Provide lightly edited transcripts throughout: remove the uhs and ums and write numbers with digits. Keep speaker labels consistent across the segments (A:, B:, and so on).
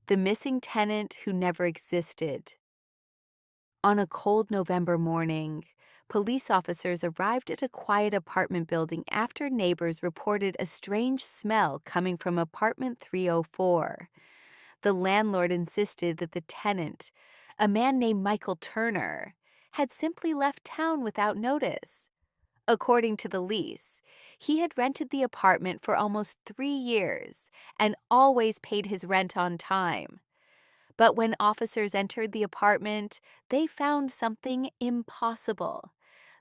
A: The Missing Tenant Who Never Existed. On a cold November morning, police officers arrived at a quiet apartment building after neighbors reported a strange smell coming from apartment 304. The landlord insisted that the tenant, a man named Michael Turner, had simply left town without notice. According to the lease, he had rented the apartment for almost 3 years and always paid his rent on time. But when officers entered the apartment, they found something impossible.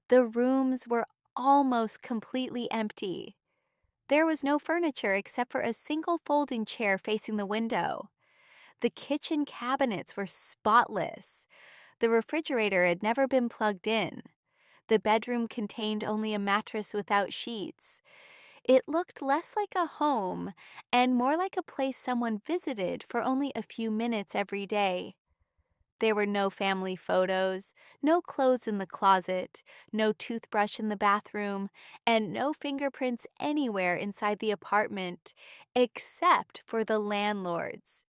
A: The rooms were almost completely empty. There was no furniture except for a single folding chair facing the window. The kitchen cabinets were spotless. The refrigerator had never been plugged in. The bedroom contained only a mattress without sheets. It looked less like a home and more like a place someone visited for only a few minutes every day. There were no family photos, no clothes in the closet, no toothbrush in the bathroom, and no fingerprints anywhere inside the apartment, except for the landlord's.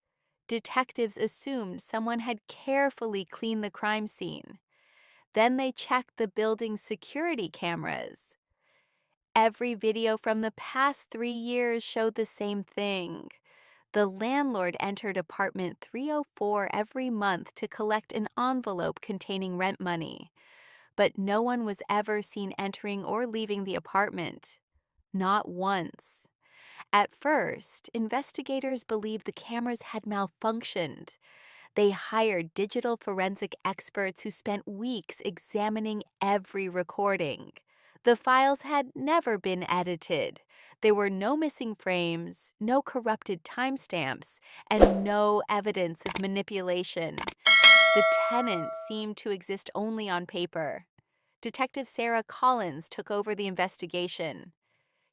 A: Detectives assumed someone had carefully cleaned the crime scene. Then they checked the building's security cameras. Every video from the past 3 years showed the same thing. The landlord entered apartment 304 every month to collect an envelope containing rent money, but no one was ever seen entering or leaving the apartment. Not once. At first, investigators believed the cameras had malfunctioned. They hired digital forensic experts who spent weeks examining every recording. The files had never been edited. There were no missing frames, no corrupted timestamps, and no evidence of manipulation. The tenant seemed to exist only on paper. Detective Sarah Collins took over the investigation.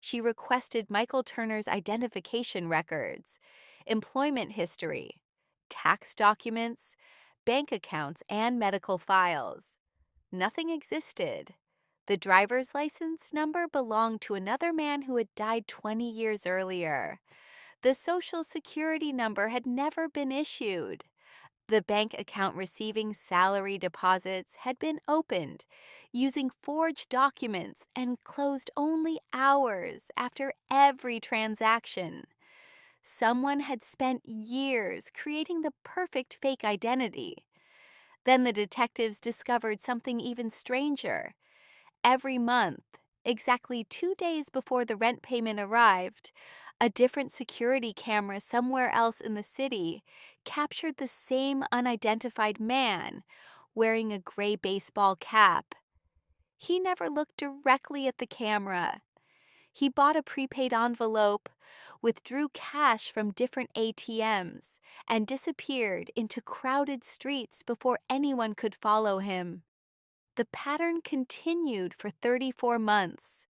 A: She requested Michael Turner's identification records, employment history, tax documents, bank accounts, and medical files. Nothing existed. The driver's license number belonged to another man who had died 20 years earlier. The social security number had never been issued. The bank account receiving salary deposits had been opened using forged documents and closed only hours after every transaction. Someone had spent years creating the perfect fake identity. Then the detectives discovered something even stranger. Every month, exactly 2 days before the rent payment arrived, a different security camera somewhere else in the city captured the same unidentified man wearing a gray baseball cap. He never looked directly at the camera. He bought a prepaid envelope, withdrew cash from different ATMs, and disappeared into crowded streets before anyone could follow him. The pattern continued for 34 months.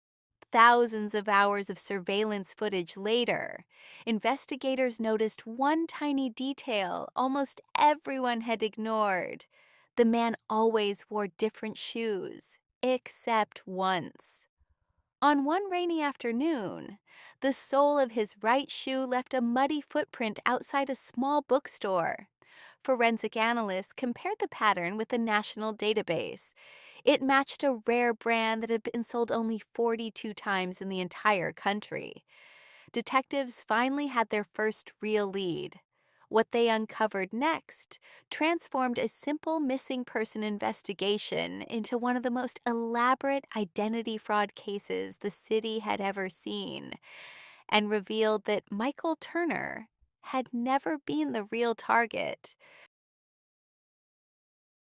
A: Thousands of hours of surveillance footage later, investigators noticed one tiny detail almost everyone had ignored. The man always wore different shoes, except once. On one rainy afternoon, the sole of his right shoe left a muddy footprint outside a small bookstore. Forensic analysts compared the pattern with a national database. It matched a rare brand that had been sold only 42 times in the entire country. Detectives finally had their first real lead. What they uncovered next transformed a simple missing person investigation into one of the most elaborate identity fraud cases the city had ever seen, and revealed that Michael Turner had never been the real target.